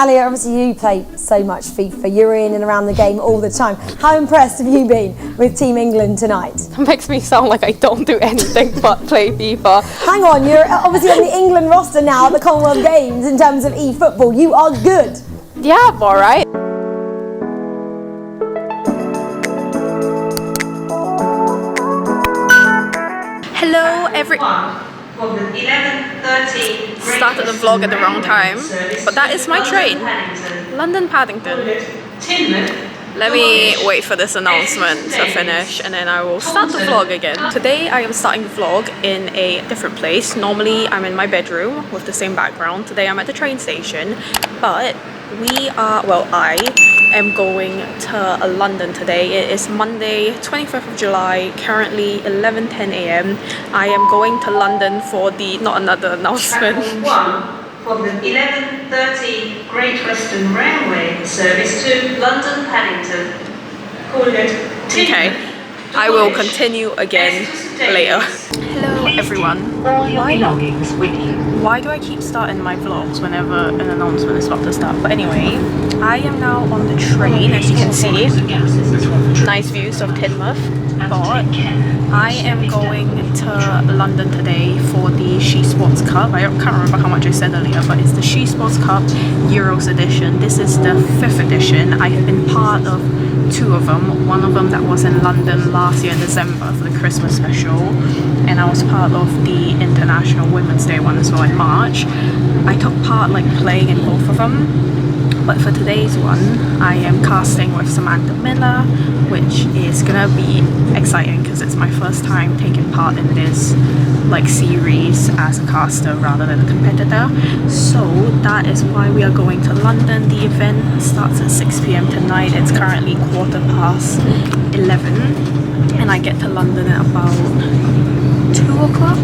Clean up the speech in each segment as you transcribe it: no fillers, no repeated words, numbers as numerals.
Alia, obviously you play so much FIFA. You're in and around the game all the time. How impressed have you been with Team England tonight? That makes me sound like I don't do anything but play FIFA. Hang on, you're obviously on the England roster now at the Commonwealth Games in terms of e-football. You are good. Yeah, I'm alright. Hello everyone. Started the vlog at the wrong time, but that is my train. London Paddington. Let me wait for this announcement to finish and then I will start the vlog again. Today I am starting the vlog in a different place. Normally I'm in my bedroom with the same background. Today I'm at the train station, but I am going to London today. It is Monday, 25th of July, currently 11:10 a.m. I am going to London for the, not another announcement. From the 11:30 Great Western Railway service to London Paddington. Calling it Okay, I will continue again later. Hello everyone. Why do I keep starting my vlogs whenever an announcement is about to start? But anyway, I am now on the train, as you can see. Nice views of Teignmouth. But I am going to London today for the Shesportscup. I can't remember how much I said earlier, but it's the Shesportscup Euros edition. This is the 5th edition. I have been part of 2 of them. One of them that was in London last year in December for the Christmas special, and I was part of the International Women's Day one as well in March. I took part playing in both of them, but for today's one I am casting with Samantha Miller, which is gonna be exciting because it's my first time taking part in this series as a caster rather than a competitor. So that is why we are going to London. The event starts at 6 p.m. tonight. It's currently 11:15 and I get to London at about 2 o'clock.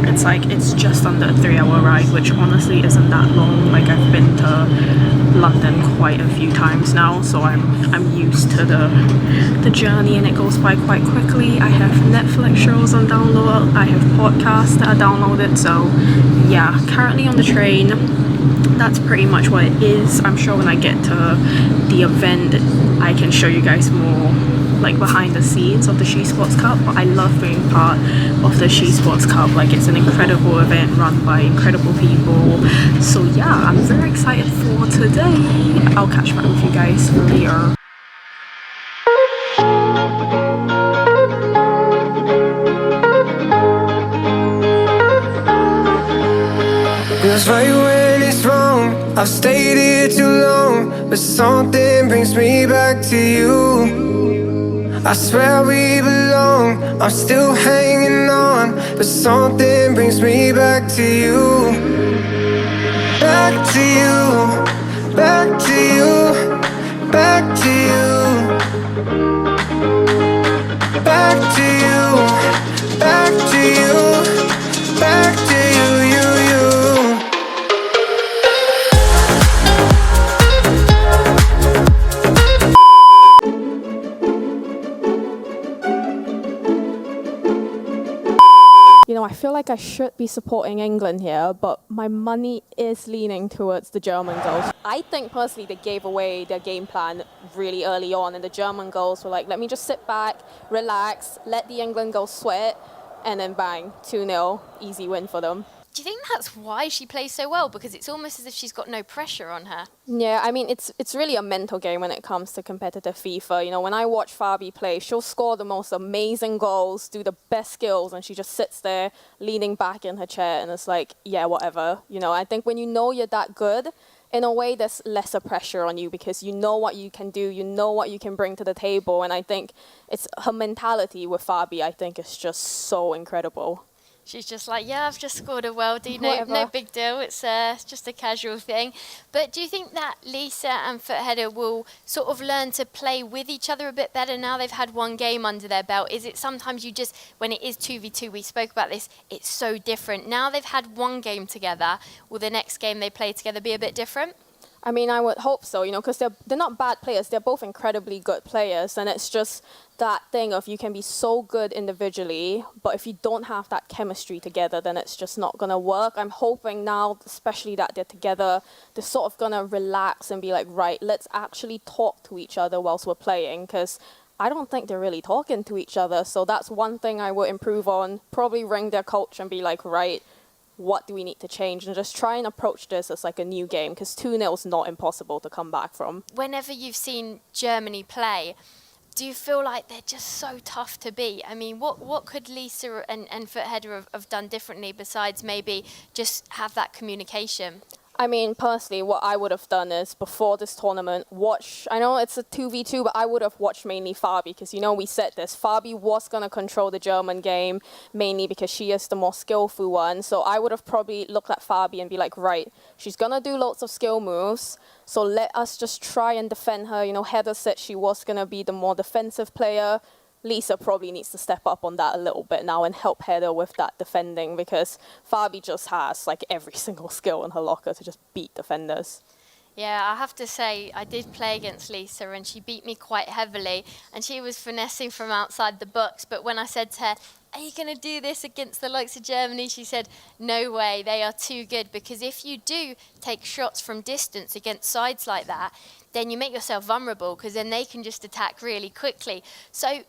It's just under a 3-hour ride, which honestly isn't that long. I've been to London quite a few times now, so I'm used to the journey and it goes by quite quickly. I have Netflix shows on download, I have podcasts that are downloaded, so yeah, currently on the train. That's pretty much what it is. I'm sure when I get to the event I can show you guys more behind the scenes of the Shesportscup, but I love being part of the Shesportscup. It's an incredible event run by incredible people. So yeah, I'm very excited for today. I'll catch back with you guys later. Feels right when it's wrong. I've stayed here too long, but something brings me back to you. I swear we belong, I'm still hanging on, but something brings me back to you. Back to you, back to you, back to you. Back to you, back to you, back to you, you. I feel like I should be supporting England here, but my money is leaning towards the German girls. I think personally they gave away their game plan really early on, and the German girls were let me just sit back, relax, let the England girls sweat, and then bang, 2-0, easy win for them. Do you think that's why she plays so well? Because it's almost as if she's got no pressure on her. Yeah, I mean, it's really a mental game when it comes to competitive FIFA. When I watch Fabi play, she'll score the most amazing goals, do the best skills, and she just sits there leaning back in her chair and it's yeah, whatever. I think when you know you're that good, in a way there's lesser pressure on you because you know what you can do, you know what you can bring to the table, and I think it's her mentality with Fabi, I think, is just so incredible. She's just yeah, I've just scored a worldie, no big deal, it's just a casual thing. But do you think that Lisa and Footheader will sort of learn to play with each other a bit better now they've had one game under their belt? Is it sometimes you just, when it is 2v2, we spoke about this, it's so different. Now they've had one game together, will the next game they play together be a bit different? I mean, I would hope so, because they're not bad players. They're both incredibly good players, and it's just that thing of you can be so good individually, but if you don't have that chemistry together, then it's just not going to work. I'm hoping now, especially that they're together, they're sort of going to relax and be like, right, let's actually talk to each other whilst we're playing, because I don't think they're really talking to each other. So that's one thing I would improve on, probably ring their coach and be like, right, what do we need to change, and just try and approach this as like a new game, because 2-0 is not impossible to come back from. Whenever you've seen Germany play, do you feel like they're just so tough to beat? I mean, what could Lisa and Footheader have done differently besides maybe just have that communication? I mean, personally, what I would have done is, before this tournament, I know it's a 2v2, but I would have watched mainly Fabi, because, we said this, Fabi was going to control the German game, mainly because she is the more skillful one. So I would have probably looked at Fabi and be like, right, she's going to do lots of skill moves, so let us just try and defend her. Heather said she was going to be the more defensive player. Lisa probably needs to step up on that a little bit now and help Heather with that defending, because Fabi just has like every single skill in her locker to just beat defenders. Yeah, I have to say, I did play against Lisa and she beat me quite heavily, and she was finessing from outside the box. But when I said to her, are you going to do this against the likes of Germany? She said, no way, they are too good. Because if you do take shots from distance against sides like that, then you make yourself vulnerable, because then they can just attack really quickly. So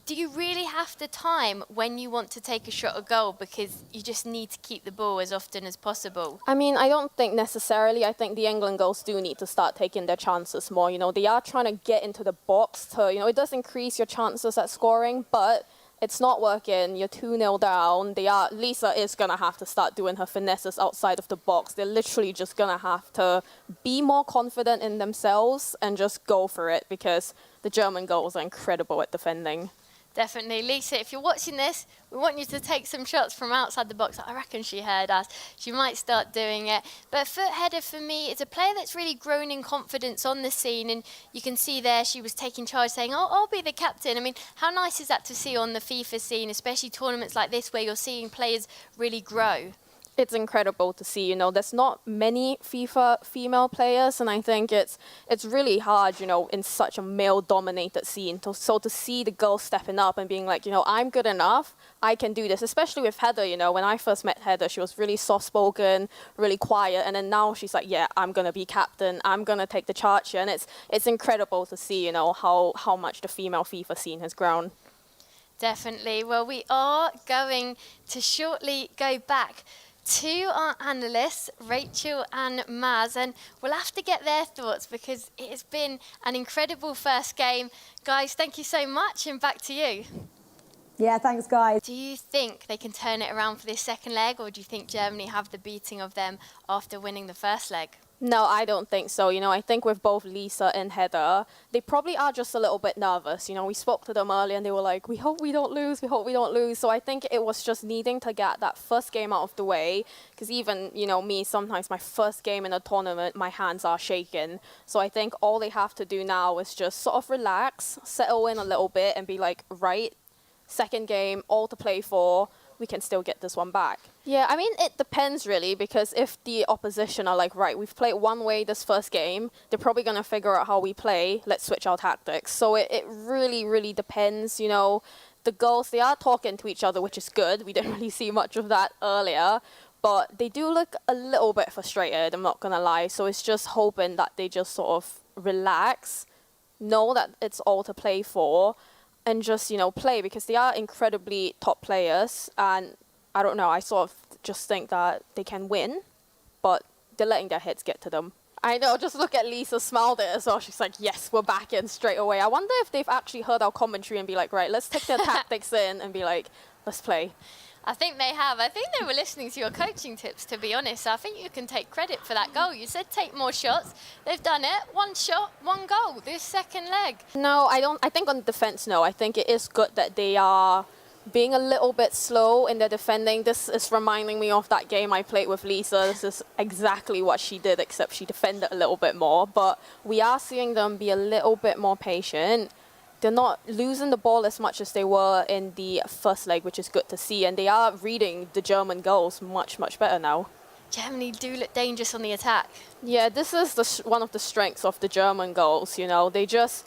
do you really have the time when you want to take a shot at goal, because you just need to keep the ball as often as possible? I mean, I don't think necessarily. I think the England girls do need to start taking their chances more. They are trying to get into the box to, it does increase your chances at scoring, but it's not working. You're 2-0 down. Lisa is going to have to start doing her finesses outside of the box. They're literally just going to have to be more confident in themselves and just go for it, because the German girls are incredible at defending. Definitely. Lisa, if you're watching this, we want you to take some shots from outside the box. I reckon she heard us. She might start doing it. But Footheader, for me, is a player that's really grown in confidence on the scene. And you can see there she was taking charge, saying, oh, I'll be the captain. I mean, how nice is that to see on the FIFA scene, especially tournaments like this where you're seeing players really grow? It's incredible to see, there's not many FIFA female players, and I think it's really hard, in such a male-dominated scene. So to see the girls stepping up and being like, I'm good enough, I can do this, especially with Heather. When I first met Heather, she was really soft-spoken, really quiet, and then now she's like, yeah, I'm going to be captain, I'm going to take the charge here, and it's incredible to see, how much the female FIFA scene has grown. Definitely. Well, we are going to shortly go back to our analysts, Rachel and Maz, and we'll have to get their thoughts, because it has been an incredible first game. Guys, thank you so much, and back to you. Yeah, thanks, guys. Do you think they can turn it around for this second leg, or do you think Germany have the beating of them after winning the first leg? No, I don't think so. I think with both Lisa and Heather, they probably are just a little bit nervous. We spoke to them earlier and they were like, we hope we don't lose, we hope we don't lose. So I think it was just needing to get that first game out of the way, because even, me, sometimes my first game in a tournament, my hands are shaking. So I think all they have to do now is just sort of relax, settle in a little bit and be like, right, second game, all to play for, we can still get this one back. Yeah, I mean, it depends really, because if the opposition are like, right, we've played one way this first game, they're probably going to figure out how we play, let's switch our tactics. So it really, really depends, The girls, they are talking to each other, which is good. We didn't really see much of that earlier, but they do look a little bit frustrated, I'm not going to lie. So it's just hoping that they just sort of relax, know that it's all to play for, and just, play, because they are incredibly top players, and I don't know, I sort of just think that they can win, but they're letting their heads get to them. I know, just look at Lisa, smiled at it as well. She's like, yes, we're back in straight away. I wonder if they've actually heard our commentary and be like, right, let's take their tactics in and be like, let's play. I think they have. I think they were listening to your coaching tips, to be honest. I think you can take credit for that goal. You said take more shots. They've done it. One shot, one goal this second leg. No, I don't. I think on defense, no. I think it is good that they are being a little bit slow in their defending. This is reminding me of that game I played with Lisa. This is exactly what she did, except she defended a little bit more. But we are seeing them be a little bit more patient. They're not losing the ball as much as they were in the first leg, which is good to see. And they are reading the German goals much, much better now. Germany do look dangerous on the attack. Yeah, this is one of the strengths of the German goals. You know, they're just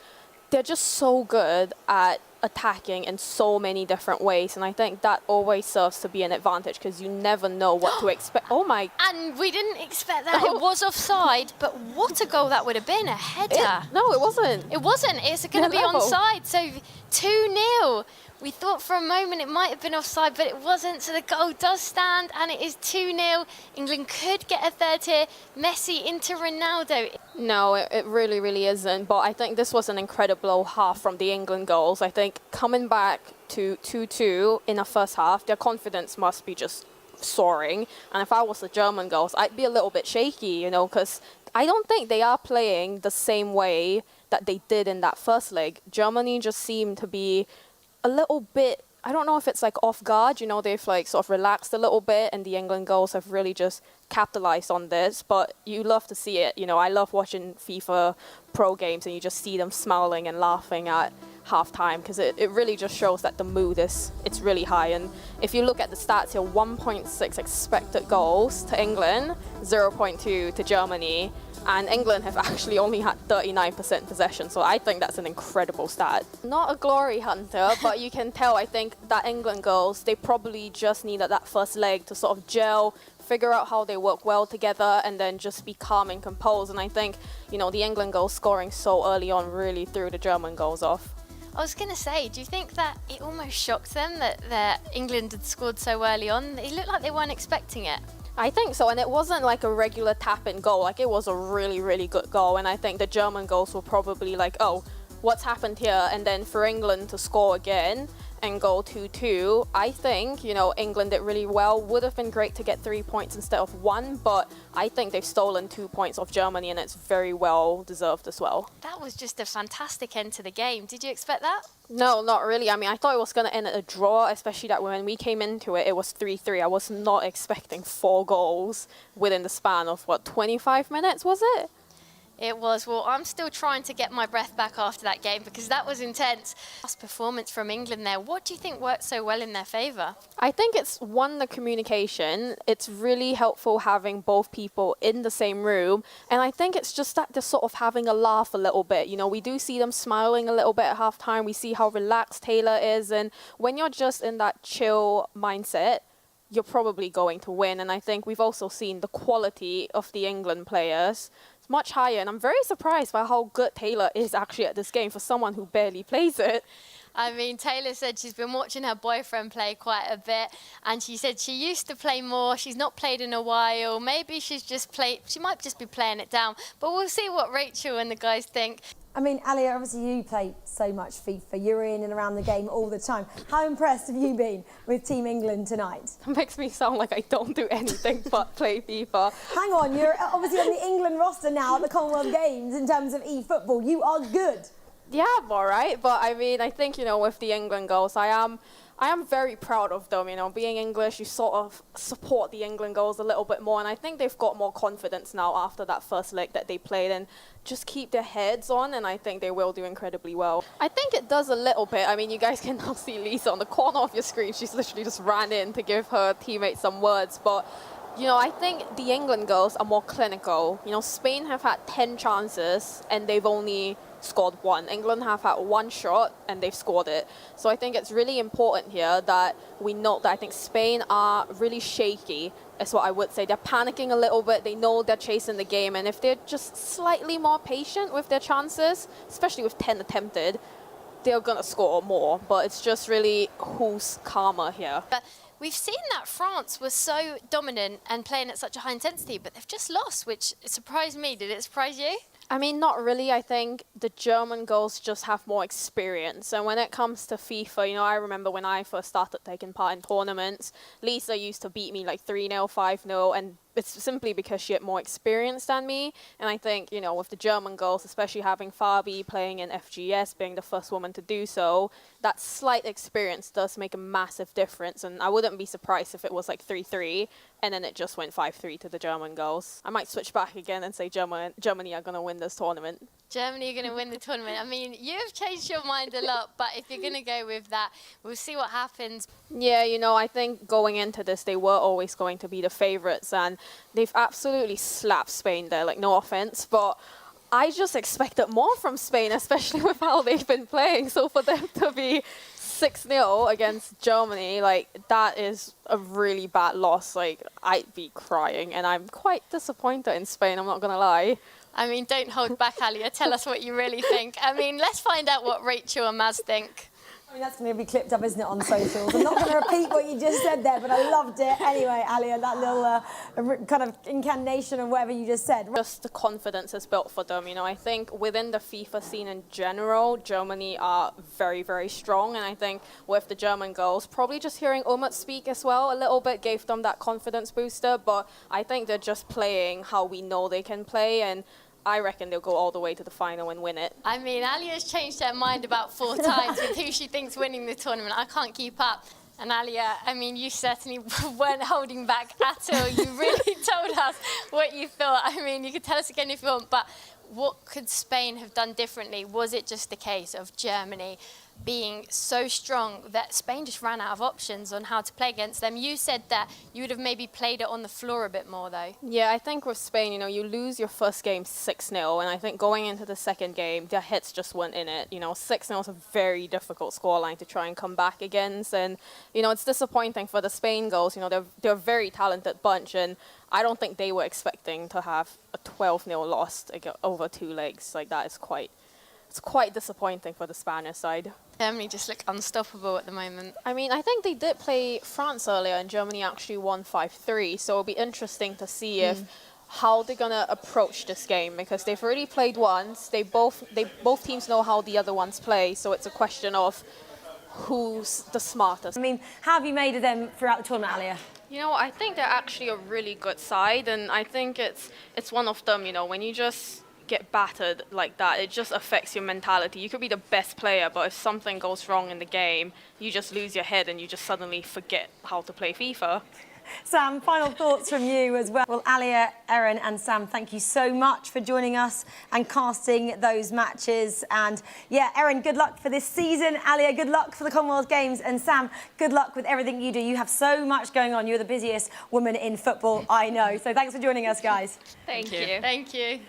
so good at attacking in so many different ways, and I think that always serves to be an advantage because you never know what to expect. Oh my! And we didn't expect that. It was offside, but what a goal that would have been, a header. No, it wasn't. It wasn't. It's going to be level. onside, so 2-0. We thought for a moment it might have been offside, but it wasn't, so the goal does stand, and it is 2-0. England could get a third here. Messi into Ronaldo. No, it really, really isn't. But I think this was an incredible half from the England goals. I think coming back to 2-2 in the first half, their confidence must be just soaring. And if I was the German goals, I'd be a little bit shaky, you know, because I don't think they are playing the same way that they did in that first leg. Germany just seemed to be a little bit, I don't know if it's like off guard, you know, they've like sort of relaxed a little bit, and the England goals have really just capitalized on this. But you love to see it, you know, I love watching FIFA Pro games and you just see them smiling and laughing at halftime because it really just shows that the mood it's really high. And if you look at the stats here, 1.6 expected goals to England, 0.2 to Germany, and England have actually only had 39% possession, so I think that's an incredible stat. Not a glory hunter, but you can tell, I think, that England goals, they probably just needed that first leg to sort of gel, figure out how they work well together, and then just be calm and composed. And I think, you know, the England goals scoring so early on really threw the German goals off. I was going to say, do you think that it almost shocked them that England had scored so early on? It looked like they weren't expecting it. I think so, and it wasn't like a regular tap-in goal. Like, it was a really, really good goal, and I think the German goals were probably like, oh, what's happened here? And then for England to score again and go 2-2, I think, you know, England did really well. Would have been great to get 3 points instead of 1, but I think they've stolen 2 points off Germany, and it's very well deserved as well. That was just a fantastic end to the game. Did you expect that? No, not really. I mean, I thought it was going to end at a draw, especially that when we came into it, it was 3-3. I was not expecting 4 goals within the span of, 25 minutes, was it? It was. Well, I'm still trying to get my breath back after that game because that was intense. Last performance from England there. What do you think worked so well in their favour? I think it's the communication. It's really helpful having both people in the same room. And I think it's just that they're sort of having a laugh a little bit. You know, we do see them smiling a little bit at halftime. We see how relaxed Taylor is. And when you're just in that chill mindset, you're probably going to win. And I think we've also seen the quality of the England players much higher, and I'm very surprised by how good Taylor is actually at this game for someone who barely plays it. I mean, Taylor said she's been watching her boyfriend play quite a bit, and she said she used to play more. She's not played in a while. Maybe she might just be playing it down, but we'll see what Rachel and the guys think. I mean, Alia, obviously you play so much FIFA. You're in and around the game all the time. How impressed have you been with Team England tonight? It makes me sound like I don't do anything but play FIFA. Hang on, you're obviously on the England roster now at the Commonwealth Games in terms of e-football. You are good. Yeah, I'm all right. But I mean, I think, you know, with the England goals, I am very proud of them. You know, being English, you sort of support the England goals a little bit more. And I think they've got more confidence now after that first leg that they played, and just keep their heads on. And I think they will do incredibly well. I think it does a little bit. I mean, you guys can now see Lisa on the corner of your screen. She's literally just ran in to give her teammates some words. But you know, I think the England girls are more clinical. You know, Spain have had 10 chances and they've only scored 1. England have had 1 shot and they've scored it. So I think it's really important here that we note that I think Spain are really shaky, is what I would say. They're panicking a little bit. They know they're chasing the game. And if they're just slightly more patient with their chances, especially with 10 attempted, they're going to score more. But it's just really who's calmer here. We've seen that France was so dominant and playing at such a high intensity, but they've just lost, which surprised me. Did it surprise you? I mean, not really. I think the German girls just have more experience. And when it comes to FIFA, you know, I remember when I first started taking part in tournaments, Lisa used to beat me like 3-0, 5-0, and it's simply because she had more experience than me. And I think, you know, with the German girls, especially having Harvey playing in FGS, being the first woman to do so, that slight experience does make a massive difference. And I wouldn't be surprised if it was like 3-3 and then it just went 5-3 to the German girls. I might switch back again and say Germany are going to win this tournament. Germany are going to win the tournament. I mean, you've changed your mind a lot, but if you're going to go with that, we'll see what happens. Yeah, you know, I think going into this, they were always going to be the favourites. And they've absolutely slapped Spain there, like, no offense, but I just expected more from Spain, especially with how they've been playing. So for them to be 6-0 against Germany, like, that is a really bad loss. Like, I'd be crying, and I'm quite disappointed in Spain, I'm not going to lie. I mean, don't hold back, Alia. Tell us what you really think. I mean, let's find out what Rachel and Maz think. I mean, that's going to be clipped up, isn't it, on socials? I'm not going to repeat what you just said there, but I loved it. Anyway, Alia, that little kind of incantation of whatever you just said. Just the confidence is built for them, you know. I think within the FIFA scene in general, Germany are very, very strong. And I think with the German girls, probably just hearing Umut speak as well a little bit gave them that confidence booster. But I think they're just playing how we know they can play, and I reckon they'll go all the way to the final and win it. I mean, Alia's changed her mind about 4 times with who she thinks winning the tournament. I can't keep up. And Alia, I mean, you certainly weren't holding back at all. You really told us what you thought. I mean, you could tell us again if you want, but what could Spain have done differently? Was it just the case of Germany being so strong that Spain just ran out of options on how to play against them? You said that you would have maybe played it on the floor a bit more, though. Yeah, I think with Spain, you know, you lose your first game 6-0, and I think going into the second game, their hits just weren't in it. You know, 6-0 is a very difficult scoreline to try and come back against, and, you know, it's disappointing for the Spain girls. You know, they're a very talented bunch, and I don't think they were expecting to have a 12-0 loss over 2 legs. Like, that is it's quite disappointing for the Spanish side. Germany just look unstoppable at the moment. I mean, I think they did play France earlier, and Germany actually won 5-3. So it'll be interesting to see if how they're gonna approach this game, because they've already played once. Both teams know how the other ones play. So it's a question of who's the smartest. I mean, how have you made of them throughout the tournament, Alia? You know, I think they're actually a really good side, and I think it's one of them. You know, when you just get battered like that, it just affects your mentality. You could be the best player, but if something goes wrong in the game, you just lose your head and you just suddenly forget how to play FIFA. Sam, final thoughts from you as well. Well, Alia, Erin and Sam, thank you so much for joining us and casting those matches. And yeah, Erin, good luck for this season. Alia, good luck for the Commonwealth Games. And Sam, good luck with everything you do. You have so much going on. You're the busiest woman in football I know. So thanks for joining us, guys. Thank you. Thank you.